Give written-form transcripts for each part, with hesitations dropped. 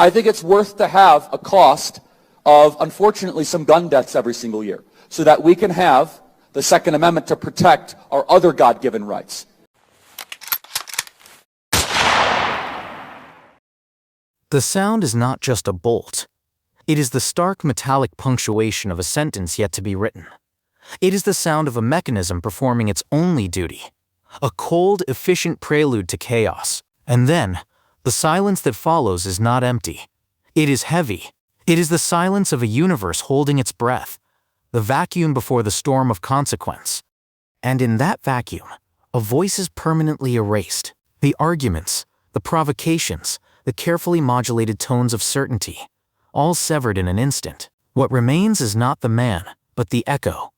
I think it's worth to have a cost of, unfortunately, some gun deaths every single year so that we can have the Second Amendment to protect our other God-given rights. The sound is not just a bolt. It is the stark metallic punctuation of a sentence yet to be written. It is the sound of a mechanism performing its only duty, a cold, efficient prelude to chaos. And then, the silence that follows is not empty. It is heavy. It is the silence of a universe holding its breath, the vacuum before the storm of consequence. And in that vacuum, a voice is permanently erased. The arguments, the provocations, the carefully modulated tones of certainty, all severed in an instant. What remains is not the man, but the echo,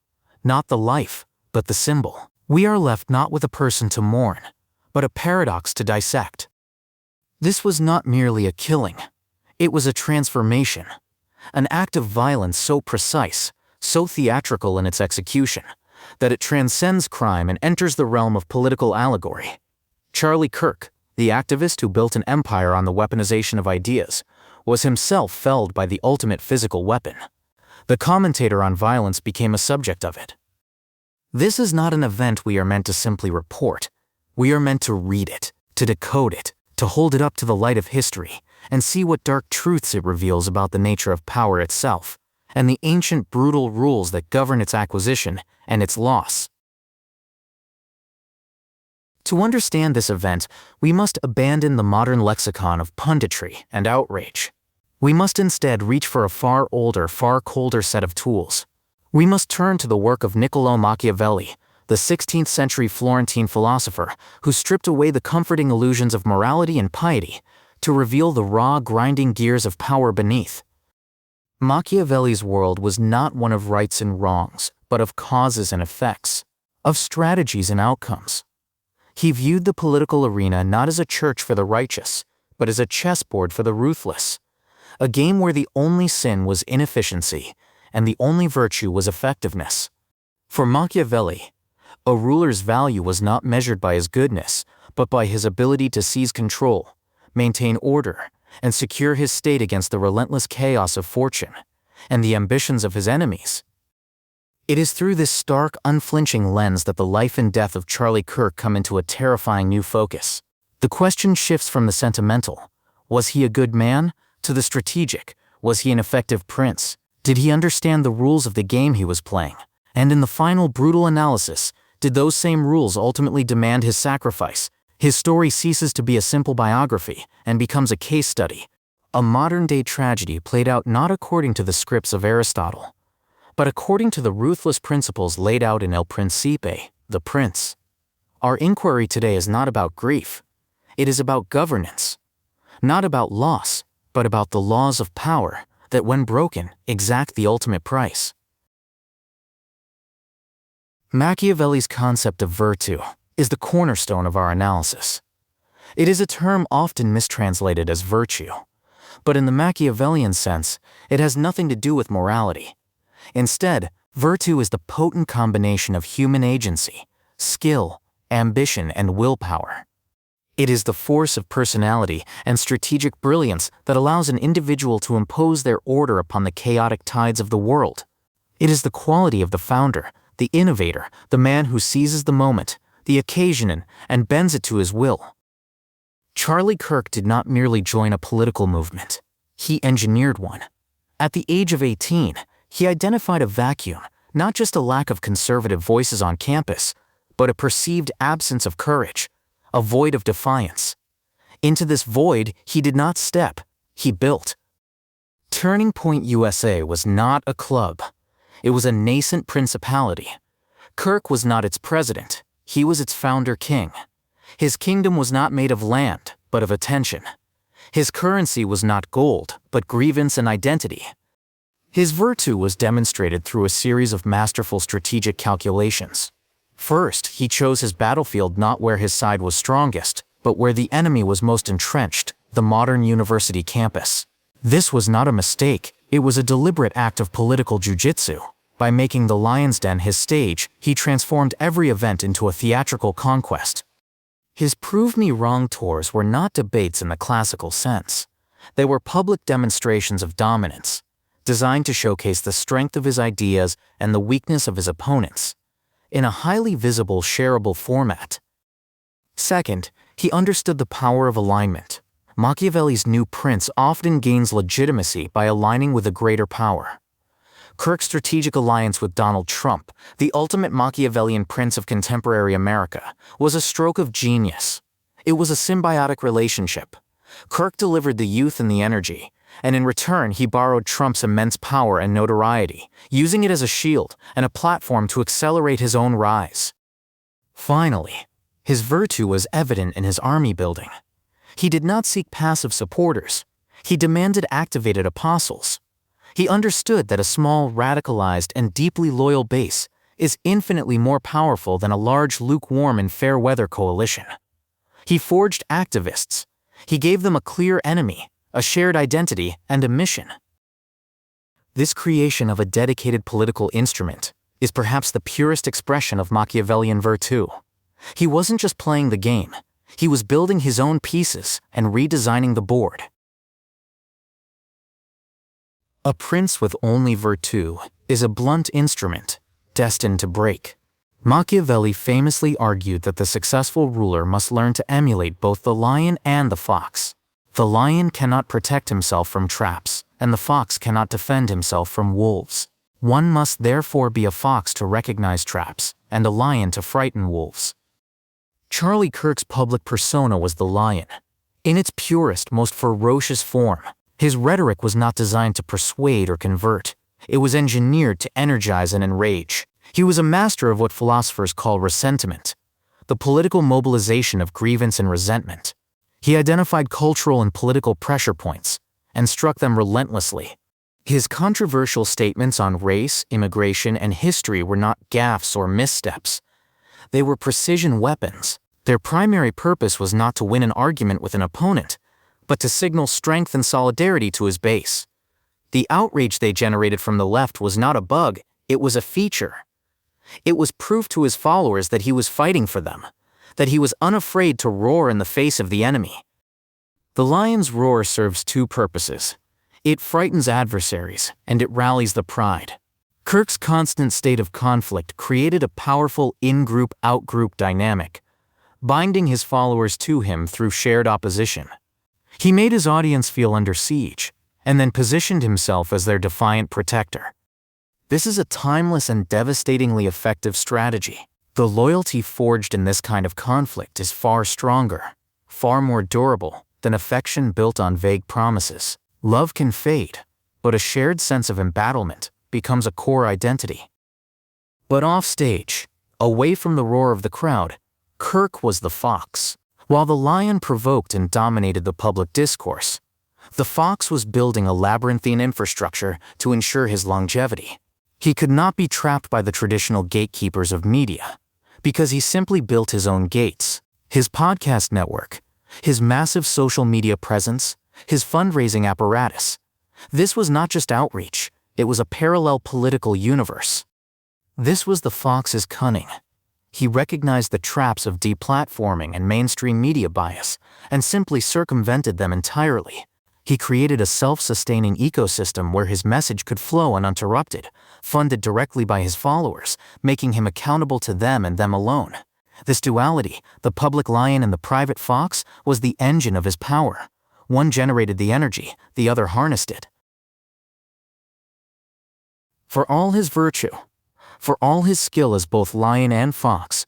not the life, but the symbol. We are left not with a person to mourn, but a paradox to dissect. This was not merely a killing. It was a transformation, an act of violence so precise, so theatrical in its execution, that it transcends crime and enters the realm of political allegory. Charlie Kirk, the activist who built an empire on the weaponization of ideas, was himself felled by the ultimate physical weapon. The commentator on violence became a subject of it. This is not an event we are meant to simply report. We are meant to read it, to decode it, to hold it up to the light of history, and see what dark truths it reveals about the nature of power itself, and the ancient brutal rules that govern its acquisition and its loss. To understand this event, we must abandon the modern lexicon of punditry and outrage. We must instead reach for a far older, far colder set of tools. We must turn to the work of Niccolò Machiavelli, the 16th century Florentine philosopher who stripped away the comforting illusions of morality and piety to reveal the raw, grinding gears of power beneath. Machiavelli's world was not one of rights and wrongs, but of causes and effects, of strategies and outcomes. He viewed the political arena not as a church for the righteous, but as a chessboard for the ruthless, a game where the only sin was inefficiency and the only virtue was effectiveness. For Machiavelli, a ruler's value was not measured by his goodness, but by his ability to seize control, maintain order, and secure his state against the relentless chaos of fortune and the ambitions of his enemies. It is through this stark, unflinching lens that the life and death of Charlie Kirk come into a terrifying new focus. The question shifts from the sentimental, was he a good man, to the strategic, was he an effective prince? Did he understand the rules of the game he was playing? And in the final brutal analysis, did those same rules ultimately demand his sacrifice? His story ceases to be a simple biography and becomes a case study, a modern-day tragedy played out not according to the scripts of Aristotle, but according to the ruthless principles laid out in El Principe, the Prince. Our inquiry today is not about grief. It is about governance. Not about loss, but about the laws of power that, when broken, exact the ultimate price. Machiavelli's concept of virtue is the cornerstone of our analysis. It is a term often mistranslated as virtue, but in the Machiavellian sense, it has nothing to do with morality. Instead, virtue is the potent combination of human agency, skill, ambition, and willpower. It is the force of personality and strategic brilliance that allows an individual to impose their order upon the chaotic tides of the world. It is the quality of the founder, the innovator, the man who seizes the moment, the occasion, and bends it to his will. Charlie Kirk did not merely join a political movement. He engineered one. At the age of 18, he identified a vacuum, not just a lack of conservative voices on campus, but a perceived absence of courage, a void of defiance. Into this void, he did not step, he built. Turning Point USA was not a club. It was a nascent principality. Kirk was not its president, he was its founder king. His kingdom was not made of land, but of attention. His currency was not gold, but grievance and identity. His virtue was demonstrated through a series of masterful strategic calculations. First, he chose his battlefield not where his side was strongest, but where the enemy was most entrenched, the modern university campus. This was not a mistake, it was a deliberate act of political jujitsu. By making the Lion's Den his stage, he transformed every event into a theatrical conquest. His prove-me-wrong tours were not debates in the classical sense. They were public demonstrations of dominance, designed to showcase the strength of his ideas and the weakness of his opponents, in a highly visible, shareable format. Second, he understood the power of alignment. Machiavelli's new prince often gains legitimacy by aligning with a greater power. Kirk's strategic alliance with Donald Trump, the ultimate Machiavellian prince of contemporary America, was a stroke of genius. It was a symbiotic relationship. Kirk delivered the youth and the energy, and in return he borrowed Trump's immense power and notoriety, using it as a shield and a platform to accelerate his own rise. Finally, his virtue was evident in his army building. He did not seek passive supporters. He demanded activated apostles. He understood that a small, radicalized, and deeply loyal base is infinitely more powerful than a large, lukewarm, and fair-weather coalition. He forged activists. He gave them a clear enemy, a shared identity, and a mission. This creation of a dedicated political instrument is perhaps the purest expression of Machiavellian virtue. He wasn't just playing the game. He was building his own pieces and redesigning the board. A prince with only virtù is a blunt instrument, destined to break. Machiavelli famously argued that the successful ruler must learn to emulate both the lion and the fox. The lion cannot protect himself from traps, and the fox cannot defend himself from wolves. One must therefore be a fox to recognize traps, and a lion to frighten wolves. Charlie Kirk's public persona was the lion. In its purest, most ferocious form, his rhetoric was not designed to persuade or convert. It was engineered to energize and enrage. He was a master of what philosophers call ressentiment, the political mobilization of grievance and resentment. He identified cultural and political pressure points and struck them relentlessly. His controversial statements on race, immigration, and history were not gaffes or missteps. They were precision weapons. Their primary purpose was not to win an argument with an opponent, but to signal strength and solidarity to his base. The outrage they generated from the left was not a bug, it was a feature. It was proof to his followers that he was fighting for them, that he was unafraid to roar in the face of the enemy. The lion's roar serves two purposes. It frightens adversaries, and it rallies the pride. Kirk's constant state of conflict created a powerful in-group, out-group dynamic, binding his followers to him through shared opposition. He made his audience feel under siege, and then positioned himself as their defiant protector. This is a timeless and devastatingly effective strategy. The loyalty forged in this kind of conflict is far stronger, far more durable than affection built on vague promises. Love can fade, but a shared sense of embattlement becomes a core identity. But offstage, away from the roar of the crowd, Kirk was the fox. While the lion provoked and dominated the public discourse, the fox was building a labyrinthine infrastructure to ensure his longevity. He could not be trapped by the traditional gatekeepers of media, because he simply built his own gates. His podcast network, his massive social media presence, his fundraising apparatus. This was not just outreach, it was a parallel political universe. This was the fox's cunning. He recognized the traps of deplatforming and mainstream media bias and simply circumvented them entirely. He created a self-sustaining ecosystem where his message could flow uninterrupted, funded directly by his followers, making him accountable to them and them alone. This duality, the public lion and the private fox, was the engine of his power. One generated the energy, the other harnessed it. For all his virtue, for all his skill as both lion and fox,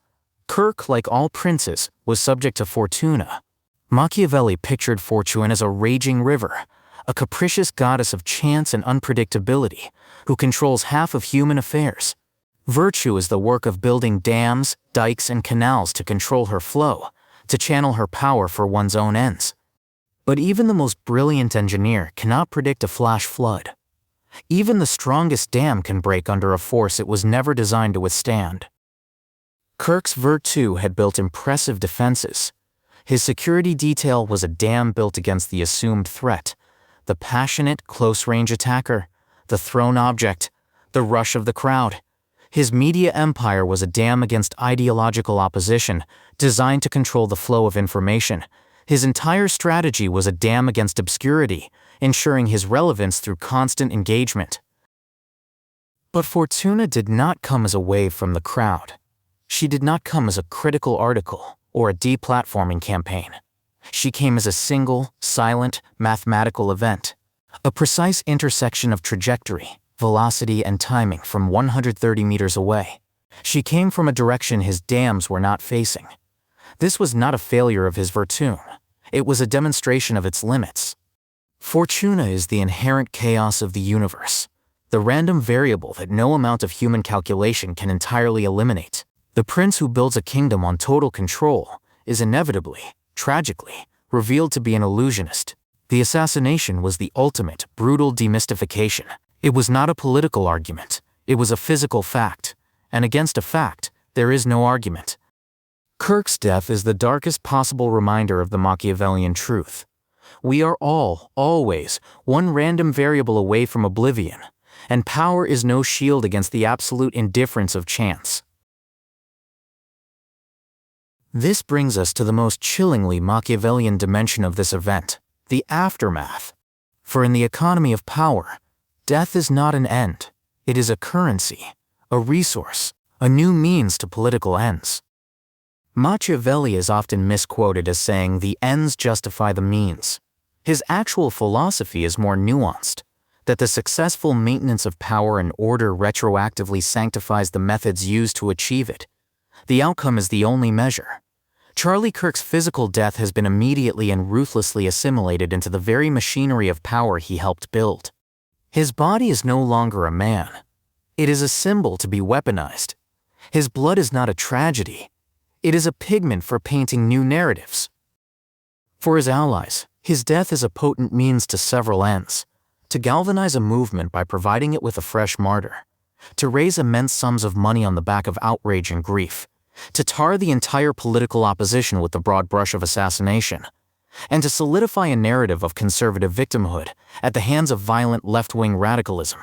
Kirk, like all princes, was subject to Fortuna. Machiavelli pictured Fortune as a raging river, a capricious goddess of chance and unpredictability, who controls half of human affairs. Virtue is the work of building dams, dikes, and canals to control her flow, to channel her power for one's own ends. But even the most brilliant engineer cannot predict a flash flood. Even the strongest dam can break under a force it was never designed to withstand. Kirk's Virtù had built impressive defenses. His security detail was a dam built against the assumed threat, the passionate, close-range attacker, the thrown object, the rush of the crowd. His media empire was a dam against ideological opposition, designed to control the flow of information, His entire strategy was a dam against obscurity, ensuring his relevance through constant engagement. But Fortuna did not come as a wave from the crowd. She did not come as a critical article or a deplatforming campaign. She came as a single, silent, mathematical event, a precise intersection of trajectory, velocity, and timing from 130 meters away. She came from a direction his dams were not facing. This was not a failure of his Virtù. It was a demonstration of its limits. Fortuna is the inherent chaos of the universe, the random variable that no amount of human calculation can entirely eliminate. The prince who builds a kingdom on total control is inevitably, tragically, revealed to be an illusionist. The assassination was the ultimate, brutal demystification. It was not a political argument. It was a physical fact. And against a fact, there is no argument. Kirk's death is the darkest possible reminder of the Machiavellian truth. We are all, always, one random variable away from oblivion, and power is no shield against the absolute indifference of chance. This brings us to the most chillingly Machiavellian dimension of this event, the aftermath. For in the economy of power, death is not an end. It is a currency, a resource, a new means to political ends. Machiavelli is often misquoted as saying the ends justify the means. His actual philosophy is more nuanced, that the successful maintenance of power and order retroactively sanctifies the methods used to achieve it. The outcome is the only measure. Charlie Kirk's physical death has been immediately and ruthlessly assimilated into the very machinery of power he helped build. His body is no longer a man. It is a symbol to be weaponized. His blood is not a tragedy. It is a pigment for painting new narratives. For his allies, his death is a potent means to several ends: to galvanize a movement by providing it with a fresh martyr, to raise immense sums of money on the back of outrage and grief, to tar the entire political opposition with the broad brush of assassination, and to solidify a narrative of conservative victimhood at the hands of violent left-wing radicalism.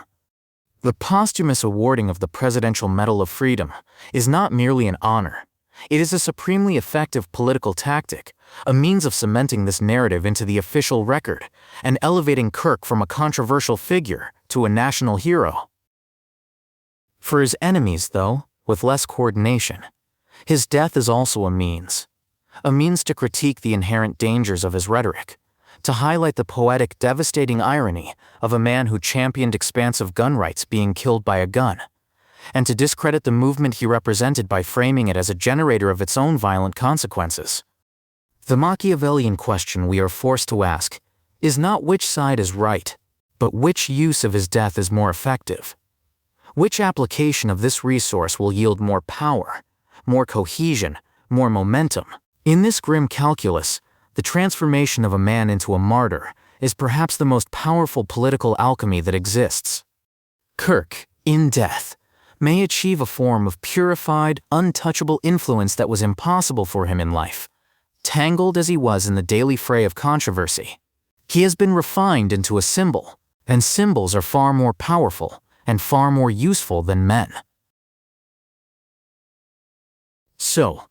The posthumous awarding of the Presidential Medal of Freedom is not merely an honor. It is a supremely effective political tactic, a means of cementing this narrative into the official record and elevating Kirk from a controversial figure to a national hero. For his enemies, though, with less coordination, his death is also a means to critique the inherent dangers of his rhetoric, to highlight the poetic, devastating irony of a man who championed expansive gun rights being killed by a gun, and to discredit the movement he represented by framing it as a generator of its own violent consequences. The Machiavellian question we are forced to ask is not which side is right, but which use of his death is more effective. Which application of this resource will yield more power, more cohesion, more momentum? In this grim calculus, the transformation of a man into a martyr is perhaps the most powerful political alchemy that exists. Kirk, in death, may achieve a form of purified, untouchable influence that was impossible for him in life. Tangled as he was in the daily fray of controversy, he has been refined into a symbol, and symbols are far more powerful and far more useful than men. So,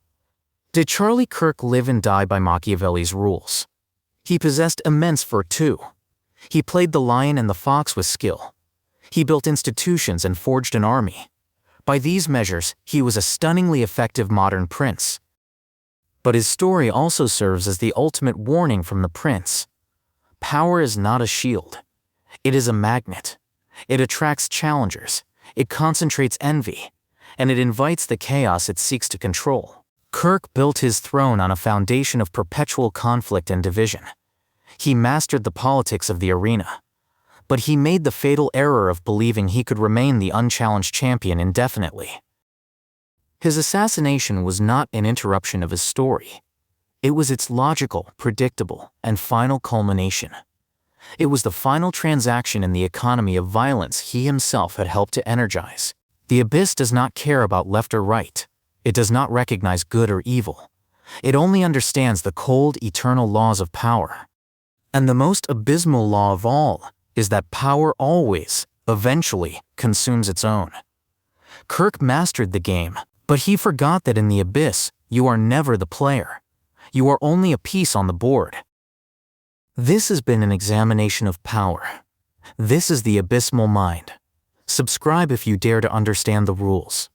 did Charlie Kirk live and die by Machiavelli's rules? He possessed immense virtù. He played the lion and the fox with skill. He built institutions and forged an army. By these measures, he was a stunningly effective modern prince. But his story also serves as the ultimate warning from the prince. Power is not a shield. It is a magnet. It attracts challengers. It concentrates envy. And it invites the chaos it seeks to control. Kirk built his throne on a foundation of perpetual conflict and division. He mastered the politics of the arena. But he made the fatal error of believing he could remain the unchallenged champion indefinitely. His assassination was not an interruption of his story. It was its logical, predictable, and final culmination. It was the final transaction in the economy of violence he himself had helped to energize. The abyss does not care about left or right. It does not recognize good or evil. It only understands the cold, eternal laws of power. And the most abysmal law of all is that power always, eventually, consumes its own. Kirk mastered the game, but he forgot that in the abyss, you are never the player. You are only a piece on the board. This has been an examination of power. This is the Abyssmal Mind. Subscribe if you dare to understand the rules.